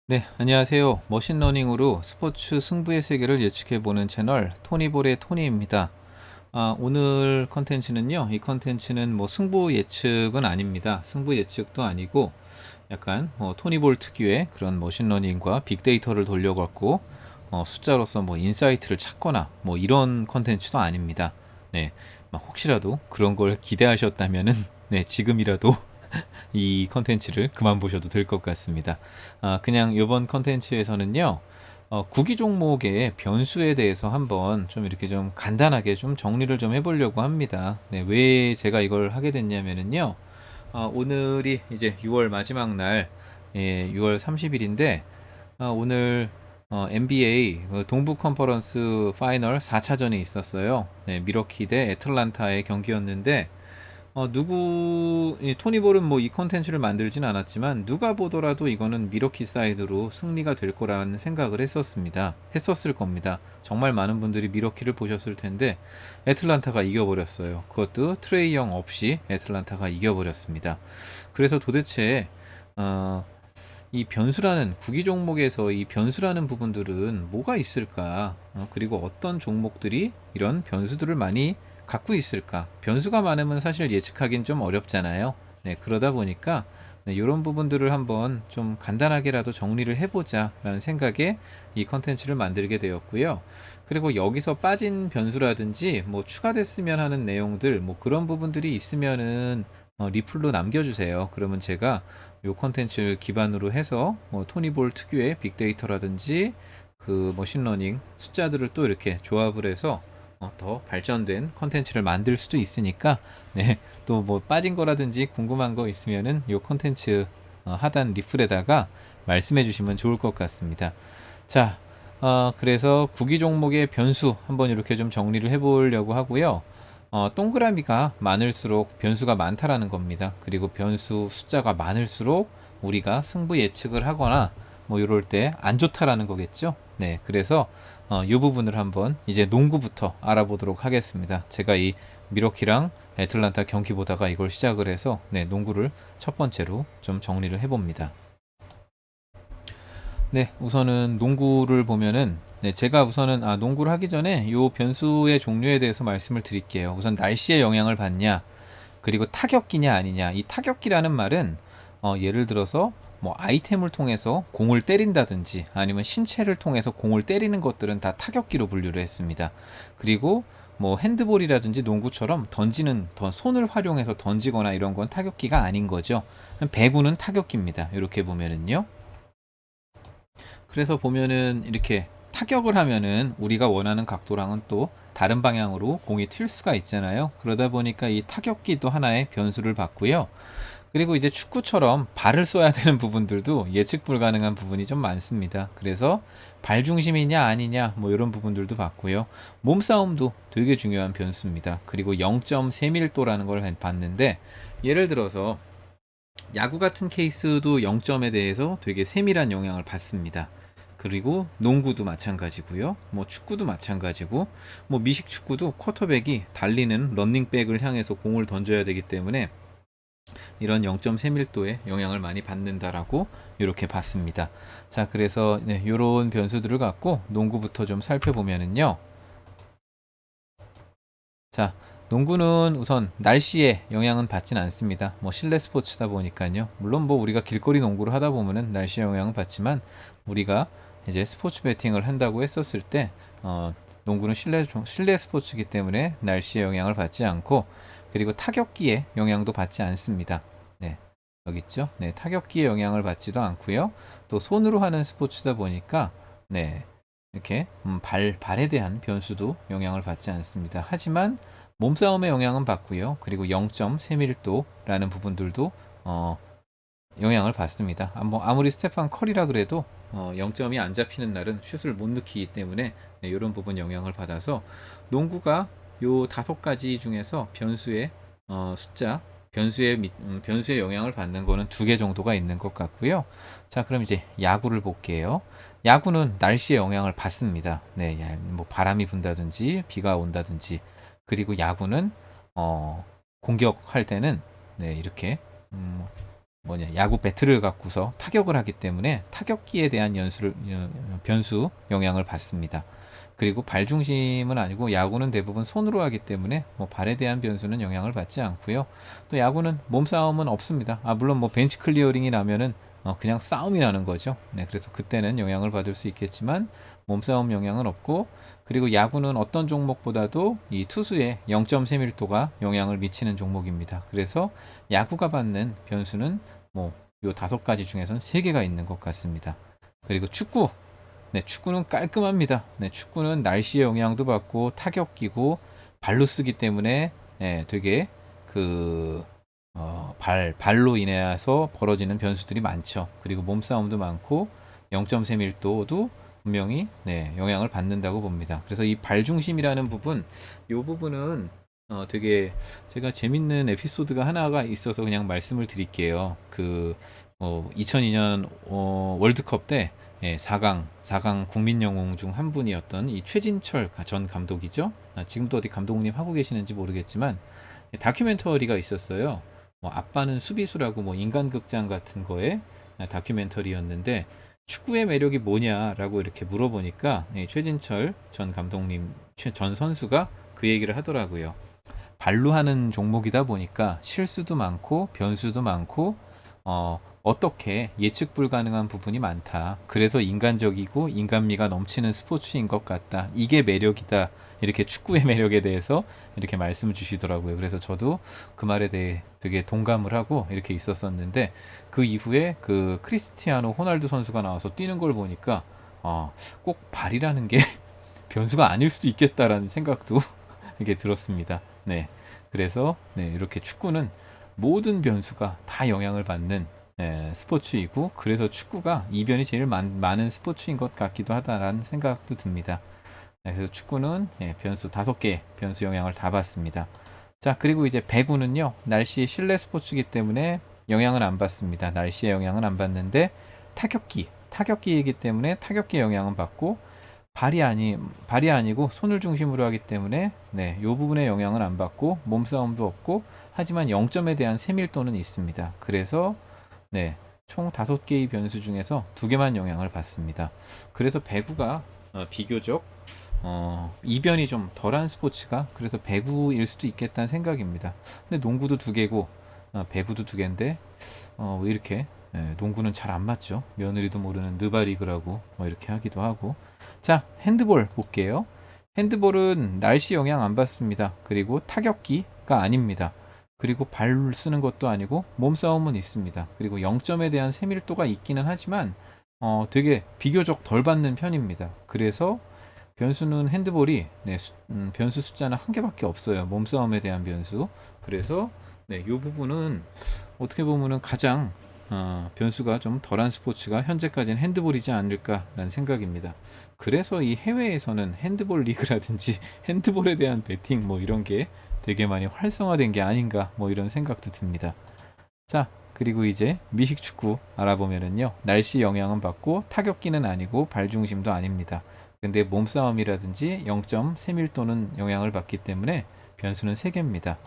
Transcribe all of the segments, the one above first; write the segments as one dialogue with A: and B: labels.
A: 네, 안녕하세요. 머신러닝으로 스포츠 승부의 세계를 예측해보는 채널 토니볼의 토니입니다. 오늘 컨텐츠는요, 이 컨텐츠는 뭐 승부 예측은 아닙니다. 승부 예측도 아니고 약간 토니볼 특유의 그런 머신러닝과 빅데이터를 돌려갖고 숫자로서 뭐 인사이트를 찾거나 뭐 이런 컨텐츠도 아닙니다. 네, 막 혹시라도 그런 걸 기대하셨다면은 네, 지금이라도 이 컨텐츠를 그만 보셔도 될 것 같습니다. 그냥 이번 컨텐츠에서는요, 구기 종목의 변수에 대해서 한번 좀 이렇게 좀 간단하게 좀 정리를 좀 해보려고 합니다. 네, 왜 제가 이걸 하게 됐냐면은요, 오늘이 이제 6월 마지막 날, 예, 6월 30일인데, 오늘 NBA 동부 컨퍼런스 파이널 4차전이 있었어요. 네, 미러키 대 애틀란타의 경기였는데, 토니볼은 뭐 이 컨텐츠를 만들진 않았지만 누가 보더라도 이거는 미러키 사이드로 승리가 될 거라는 생각을 했었을 겁니다. 정말 많은 분들이 미러키를 보셨을 텐데 애틀란타가 이겨버렸어요. 그것도 트레이 영 없이 애틀란타가 이겨버렸습니다. 그래서 도대체 어, 이 변수라는 구기 종목에서 이 변수라는 부분들은 뭐가 있을까? 그리고 어떤 종목들이 이런 변수들을 많이 갖고 있을까? 변수가 많으면 사실 예측하기는 좀 어렵잖아요. 네, 그러다 보니까 네, 이런 부분들을 한번 좀 간단하게라도 정리를 해보자라는 생각에 이 컨텐츠를 만들게 되었고요. 그리고 여기서 빠진 변수라든지 뭐 추가됐으면 하는 내용들 뭐 그런 부분들이 있으면은 리플로 남겨주세요. 그러면 제가 요 컨텐츠를 기반으로 해서 토니볼 특유의 빅데이터라든지 그 머신러닝 숫자들을 또 이렇게 조합을 해서 더 발전된 컨텐츠를 만들 수도 있으니까 네, 또 뭐 빠진 거라든지 궁금한 거 있으면은 요 컨텐츠 하단 리플에다가 말씀해 주시면 좋을 것 같습니다. 자, 그래서 구기 종목의 변수 한번 이렇게 좀 정리를 해보려고 하고요. 동그라미가 많을수록 변수가 많다라는 겁니다. 그리고 변수 숫자가 많을수록 우리가 승부 예측을 하거나 뭐 이럴 때 안 좋다라는 거겠죠. 네, 그래서 이 부분을 한번 이제 농구부터 알아보도록 하겠습니다. 제가 이 미러키랑 애틀란타 경기 보다가 이걸 시작을 해서 네, 농구를 첫 번째로 좀 정리를 해봅니다. 네, 우선은 농구를 보면은 네, 제가 우선은 농구를 하기 전에 요 변수의 종류에 대해서 말씀을 드릴게요. 우선 날씨의 영향을 받냐, 그리고 타격기냐 아니냐. 이 타격기라는 말은 예를 들어서 뭐 아이템을 통해서 공을 때린다든지 아니면 신체를 통해서 공을 때리는 것들은 다 타격기로 분류를 했습니다. 그리고 뭐 핸드볼이라든지 농구처럼 손을 활용해서 던지거나 이런 건 타격기가 아닌 거죠. 배구는 타격기입니다. 이렇게 보면은요. 그래서 보면은 이렇게 타격을 하면은 우리가 원하는 각도랑은 또 다른 방향으로 공이 튈 수가 있잖아요. 그러다 보니까 이 타격기도 하나의 변수를 받고요. 그리고 이제 축구처럼 발을 써야 되는 부분들도 예측 불가능한 부분이 좀 많습니다. 그래서 발 중심이냐 아니냐 뭐 이런 부분들도 봤고요. 몸싸움도 되게 중요한 변수입니다. 그리고 0.3밀도라는 걸 봤는데 예를 들어서 야구 같은 케이스도 0점에 대해서 되게 세밀한 영향을 받습니다. 그리고 농구도 마찬가지고요. 뭐 축구도 마찬가지고 뭐 미식 축구도 쿼터백이 달리는 런닝백을 향해서 공을 던져야 되기 때문에 이런 0.3밀도의 영향을 많이 받는다라고 이렇게 봤습니다. 자, 그래서 네, 이런 변수들을 갖고 농구부터 좀 살펴보면은요. 자, 농구는 우선 날씨에 영향은 받진 않습니다. 뭐 실내 스포츠다 보니까요. 물론 뭐 우리가 길거리 농구를 하다 보면은 날씨 영향은 받지만 우리가 이제 스포츠 베팅을 한다고 했었을 때 농구는 실내 스포츠이기 때문에 날씨의 영향을 받지 않고 그리고 타격기에 영향도 받지 않습니다. 네. 여기 있죠? 네, 타격기에 영향을 받지도 않고요. 또 손으로 하는 스포츠다 보니까 네. 이렇게 발에 대한 변수도 영향을 받지 않습니다. 하지만 몸싸움의 영향은 받고요. 그리고 0.3밀도라는 부분들도 어, 영향을 받습니다. 뭐 아무리 스테판 커리라 그래도 0점이 안 잡히는 날은 슛을 못 넣기 때문에 네, 이런 부분 영향을 받아서 농구가 요 5가지 중에서 변수의 숫자 변수의 영향을 받는 거는 2개 정도가 있는 것 같고요. 자, 그럼 이제 야구를 볼게요. 야구는 날씨의 영향을 받습니다. 네, 뭐 바람이 분다든지 비가 온다든지 그리고 야구는 공격할 때는 네, 이렇게 야구 배트를 갖고서 타격을 하기 때문에 타격기에 대한 변수 영향을 받습니다. 그리고 발 중심은 아니고 야구는 대부분 손으로 하기 때문에 발에 대한 변수는 영향을 받지 않고요. 또 야구는 몸싸움은 없습니다. 물론 벤치 클리어링이 나면은 그냥 싸움이 나는 거죠. 네, 그래서 그때는 영향을 받을 수 있겠지만 몸싸움 영향은 없고, 그리고 야구는 어떤 종목보다도 이 투수의 0.3밀도가 영향을 미치는 종목입니다. 그래서 야구가 받는 변수는 요 5가지 중에서는 3개가 있는 것 같습니다. 그리고 축구. 네, 축구는 깔끔합니다. 네, 축구는 날씨의 영향도 받고 타격기고 발로 쓰기 때문에 되게 발로 인해서 벌어지는 변수들이 많죠. 그리고 몸싸움도 많고 0.3밀도도 분명히 영향을 받는다고 봅니다. 그래서 이 발 중심이라는 부분, 이 부분은 되게 제가 재밌는 에피소드가 하나가 있어서 그냥 말씀을 드릴게요. 2002년 월드컵 때 4강 국민영웅 중 한 분이었던 이 최진철 전 감독이죠. 지금도 어디 감독님 하고 계시는지 모르겠지만 다큐멘터리가 있었어요. 아빠는 수비수라고 인간극장 같은 거에 다큐멘터리였는데, 축구의 매력이 뭐냐라고 이렇게 물어보니까 최진철 전 감독님, 전 선수가 그 얘기를 하더라고요. 발로 하는 종목이다 보니까 실수도 많고 변수도 많고 어떻게 예측 불가능한 부분이 많다. 그래서 인간적이고 인간미가 넘치는 스포츠인 것 같다. 이게 매력이다. 이렇게 축구의 매력에 대해서 이렇게 말씀을 주시더라고요. 그래서 저도 그 말에 대해 되게 동감을 하고 이렇게 있었었는데, 그 이후에 그 크리스티아노 호날두 선수가 나와서 뛰는 걸 보니까 꼭 발이라는 게 변수가 아닐 수도 있겠다라는 생각도 이렇게 들었습니다. 네. 그래서 이렇게 축구는 모든 변수가 다 영향을 받는 스포츠이고, 그래서 축구가 이변이 제일 많은 스포츠인 것 같기도 하다라는 생각도 듭니다. 그래서 축구는 변수 5개 변수 영향을 다 받습니다. 자, 그리고 이제 배구는요, 날씨 실내 스포츠이기 때문에 영향을 안 받습니다. 날씨의 영향은 안 받는데 타격기이기 때문에 타격기의 영향은 받고, 발이 아니고 손을 중심으로 하기 때문에 이 부분의 영향은 안 받고 몸싸움도 없고, 하지만 0점에 대한 세밀도는 있습니다. 그래서 총 5개의 변수 중에서 2개만 영향을 받습니다. 그래서 배구가 비교적 이변이 좀 덜한 스포츠가 그래서 배구일 수도 있겠다는 생각입니다. 근데 농구도 2개고 배구도 2개인데 왜 이렇게 농구는 잘 안 맞죠? 며느리도 모르는 느바리그라고 이렇게 하기도 하고. 자, 핸드볼 볼게요. 핸드볼은 날씨 영향 안 받습니다. 그리고 타격기가 아닙니다. 그리고 발 쓰는 것도 아니고 몸싸움은 있습니다. 그리고 0점에 대한 세밀도가 있기는 하지만 되게 비교적 덜 받는 편입니다. 그래서 변수는 핸드볼이 변수 숫자는 1개밖에 없어요. 몸싸움에 대한 변수. 그래서 이 부분은 어떻게 보면은 가장 변수가 좀 덜한 스포츠가 현재까지는 핸드볼이지 않을까라는 생각입니다. 그래서 이 해외에서는 핸드볼 리그라든지 핸드볼에 대한 베팅 이런 게 되게 많이 활성화된 게 아닌가 이런 생각도 듭니다. 자, 그리고 이제 미식 축구 알아보면은요, 날씨 영향은 받고 타격기는 아니고 발 중심도 아닙니다. 근데 몸싸움이라든지 0.3밀도는 영향을 받기 때문에 변수는 3개입니다.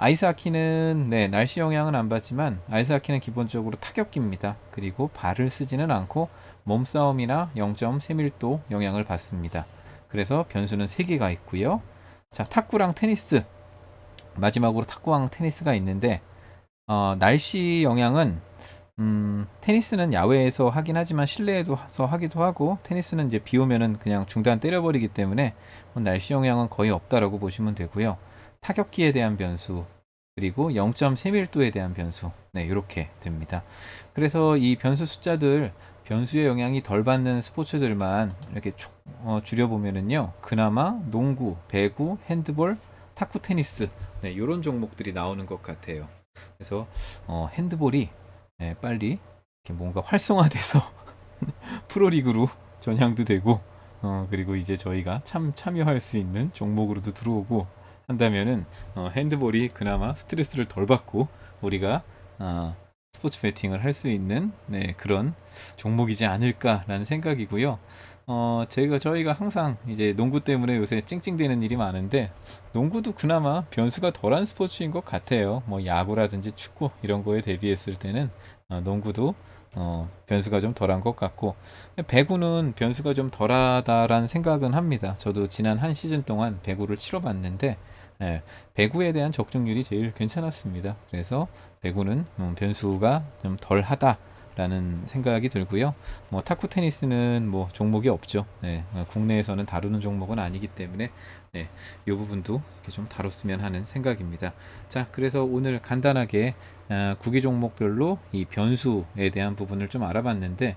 A: 아이스하키는 날씨 영향은 안 받지만 아이스하키는 기본적으로 타격기입니다. 그리고 발을 쓰지는 않고 몸싸움이나 0.3밀도 영향을 받습니다. 그래서 변수는 3개가 있고요. 자, 탁구랑 테니스. 마지막으로 탁구랑 테니스가 있는데 날씨 영향은 테니스는 야외에서 하긴 하지만 실내에서 하기도 하고, 테니스는 이제 비 오면은 그냥 중단 때려버리기 때문에 날씨 영향은 거의 없다라고 보시면 되고요. 타격기에 대한 변수, 그리고 0.3밀도에 대한 변수, 이렇게 됩니다. 그래서 이 변수 숫자들, 변수의 영향이 덜 받는 스포츠들만 이렇게 줄여보면은요, 그나마 농구, 배구, 핸드볼, 탁구, 테니스, 이런 종목들이 나오는 것 같아요. 그래서 핸드볼이 빨리 이렇게 뭔가 활성화돼서 프로리그로 전향도 되고, 그리고 이제 저희가 참여할 수 있는 종목으로도 들어오고 한다면은 핸드볼이 그나마 스트레스를 덜 받고 우리가 스포츠 베팅을 할 수 있는 그런 종목이지 않을까라는 생각이고요. 저희가 항상 이제 농구 때문에 요새 찡찡대는 일이 많은데 농구도 그나마 변수가 덜한 스포츠인 것 같아요. 뭐 야구라든지 축구 이런 거에 대비했을 때는 농구도 변수가 좀 덜한 것 같고 배구는 변수가 좀 덜하다라는 생각은 합니다. 저도 지난 한 시즌 동안 배구를 치러봤는데 예, 배구에 대한 적중률이 제일 괜찮았습니다. 그래서 배구는 변수가 좀 덜하다라는 생각이 들고요. 뭐 탁구 테니스는 뭐 종목이 없죠. 국내에서는 다루는 종목은 아니기 때문에 이 부분도 이렇게 좀 다뤘으면 하는 생각입니다. 자, 그래서 오늘 간단하게 구기 종목별로 이 변수에 대한 부분을 좀 알아봤는데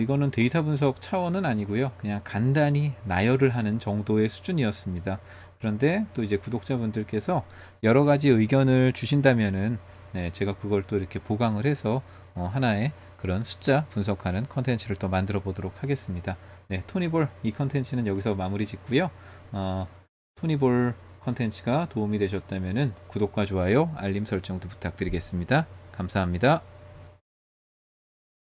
A: 이거는 데이터 분석 차원은 아니고요. 그냥 간단히 나열을 하는 정도의 수준이었습니다. 그런데 또 이제 구독자분들께서 여러 가지 의견을 주신다면은 제가 그걸 또 이렇게 보강을 해서 하나의 그런 숫자 분석하는 컨텐츠를 또 만들어 보도록 하겠습니다. 토니볼 이 컨텐츠는 여기서 마무리 짓고요. 토니볼 컨텐츠가 도움이 되셨다면은 구독과 좋아요, 알림 설정도 부탁드리겠습니다. 감사합니다.